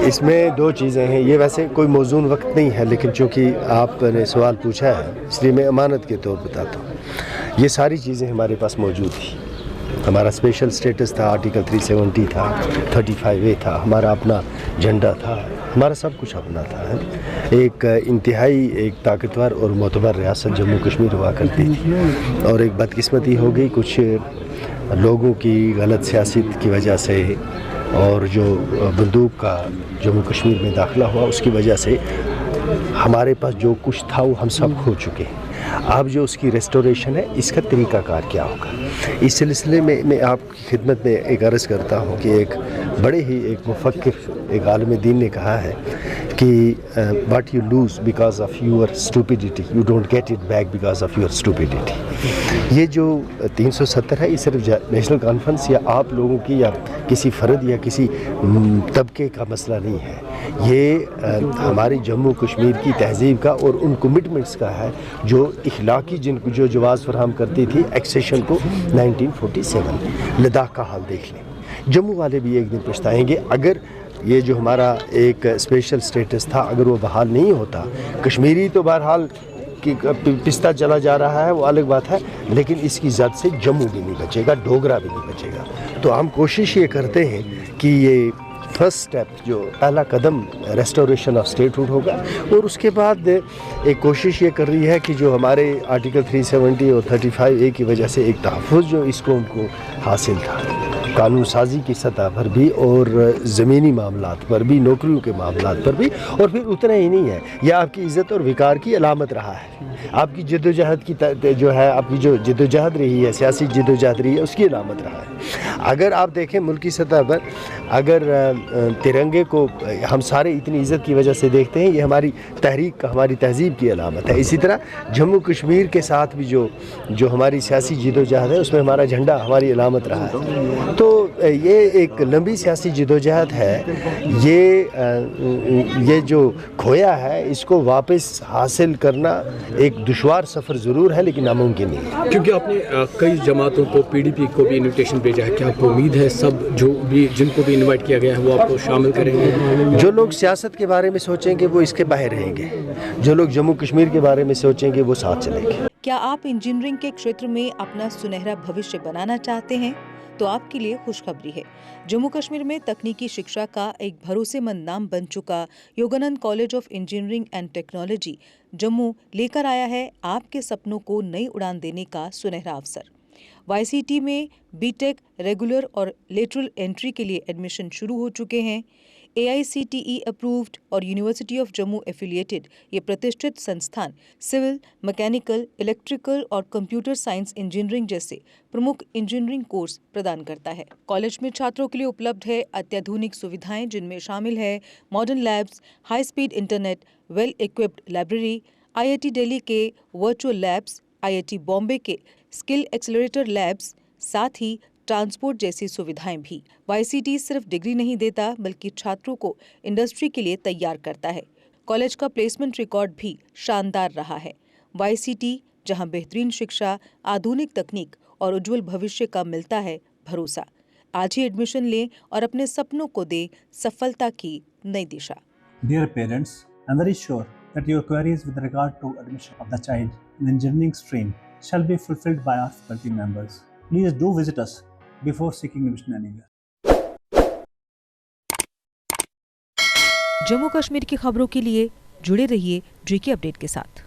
اس میں دو چیزیں ہیں. یہ ویسے کوئی موزون وقت نہیں ہے، لیکن چونکہ آپ نے سوال پوچھا ہے اس لیے میں امانت کے طور بتاتا ہوں. یہ ساری چیزیں ہمارے پاس موجود تھیں. ہمارا اسپیشل سٹیٹس تھا، آرٹیکل 370 تھا، 35A تھا، ہمارا اپنا جھنڈا تھا، ہمارا سب کچھ اپنا تھا. ایک انتہائی ایک طاقتور اور معتبر ریاست جموں کشمیر ہوا کرتی تھی، اور ایک بدقسمتی ہو گئی کچھ لوگوں کی غلط سیاست کی وجہ سے، اور جو بندوق کا جموں کشمیر میں داخلہ ہوا اس کی وجہ سے ہمارے پاس جو کچھ تھا وہ ہم سب کھو چکے ہیں. اب جو اس کی ریسٹوریشن ہے، اس کا طریقہ کار کیا ہوگا، اس سلسلے میں میں آپ کی خدمت میں ایک عرض کرتا ہوں کہ ایک بڑے ہی ایک مفکر، ایک عالم دین نے کہا ہے کہ what you lose because of your stupidity you don't get it back because of your stupidity. یہ جو 370 ہے، یہ صرف نیشنل کانفرنس یا آپ لوگوں کی یا کسی فرد یا کسی طبقے کا مسئلہ نہیں ہے. یہ ہمارے جموں کشمیر کی تہذیب کا اور ان کمٹمنٹس کا ہے جو اخلاقی جو جواز فراہم کرتی تھی ایکسیشن کو 1947. لداخ کا حال دیکھ لیں. جموں والے بھی ایک دن پچھتائیں گے. اگر یہ جو ہمارا ایک اسپیشل سٹیٹس تھا اگر وہ بحال نہیں ہوتا، کشمیری تو بہرحال پستہ چلا جا رہا ہے وہ الگ بات ہے، لیکن اس کی زد سے جموں بھی نہیں بچے گا، ڈوگرا بھی نہیں بچے گا. تو ہم کوشش یہ کرتے ہیں کہ یہ فرسٹ سٹیپ جو پہلا قدم ریسٹوریشن آف اسٹیٹ ہوڈ ہوگا، اور اس کے بعد ایک کوشش یہ کر رہی ہے کہ جو ہمارے آرٹیکل 370 اور 35A کی وجہ سے ایک تحفظ جو اس قوم کو حاصل تھا، قانون سازی کی سطح پر بھی اور زمینی معاملات پر بھی، نوکریوں کے معاملات پر بھی، اور پھر اتنا ہی نہیں ہے، یہ آپ کی عزت اور وقار کی علامت رہا ہے. آپ کی جدوجہد کی جو ہے، آپ کی جو جدوجہد رہی ہے، سیاسی جدوجہد رہی ہے، اس کی علامت رہا ہے. اگر آپ دیکھیں ملکی سطح پر، اگر ترنگے کو ہم سارے اتنی عزت کی وجہ سے دیکھتے ہیں، یہ ہماری تحریک کا، ہماری تہذیب کی علامت ہے. اسی طرح جموں کشمیر کے ساتھ بھی جو ہماری سیاسی جدوجہد ہے، اس میں ہمارا جھنڈا ہماری علامت رہا ہے. تو یہ ایک لمبی سیاسی جدوجہد ہے. یہ جو کھویا ہے اس کو واپس حاصل کرنا ایک دشوار سفر ضرور ہے، لیکن ناممکن نہیں ہے. کیونکہ آپ نے کئی جماعتوں کو، PDP کو بھی انویٹیشن بھیجا ہے، کیا آپ کو امید ہے سب جو بھی جن کو بھی انوائٹ کیا گیا ہے وہ آپ کو شامل کریں گے؟ جو لوگ سیاست کے بارے میں سوچیں گے وہ اس کے باہر رہیں گے، جو لوگ جموں کشمیر کے بارے میں سوچیں گے وہ ساتھ چلیں گے. کیا آپ انجینئرنگ کے چھیتر میں اپنا سنہرا بھوشیہ بنانا چاہتے ہیں؟ تو آپ کے لیے خوشخبری ہے. جموں کشمیر میں تکنیکی شکشا کا ایک بھروسے مند نام بن چکا Yogananda college of engineering and technology Jammu لے کر آیا ہے آپ کے سپنوں کو نئی اڑان دینے کا سنہرا اوسر. YCT میں BTech ریگولر اور لیٹرل انٹری کے لیے ایڈمیشن شروع ہو چکے ہیں. AICTE اپرووڈ اور یونیورسٹی آف جموں ایفیلیٹڈ یہ پرتشٹھت سنستھان سول، میکینیکل، الیکٹریکل اور کمپیوٹر سائنس انجینئرنگ جیسے پرمکھ انجینئرنگ کورس پردان کرتا ہے. کالج میں چھاتروں کے لیے اپلبدھ ہے اتیادھونک سویدھائیں، جن میں شامل ہے modern labs, high speed internet, well equipped library, IIT Delhi کے ورچوئل لیبس، IIT بامبے کے اسکل ایکسلریٹر لیبس، ساتھ ہی ٹرانسپورٹ جیسی سویدھائیں بھی. YCT صرف ڈگری نہیں دیتا بلکہ چھاتروں کو انڈسٹری کے لیے تیار کرتا ہے. کالج کا پلیسمنٹ ریکارڈ بھی شاندار رہا ہے. YCT جہاں بہترین شکشا، آدھونک تکنیک اور اجول بھوشیہ کا ملتا ہے بھروسہ. آج ہی ایڈمیشن لیں اور اپنے سپنوں کو دیں سفلتا کی نئی دشا. Dear parents, I am very sure that your queries with regard to admission of the child in engineering stream shall be fulfilled by our faculty members. Please do visit us before seeking admission anywhere. Jammu Kashmir کی خبروں کے لیے جڑے رہیے GK update کے ساتھ.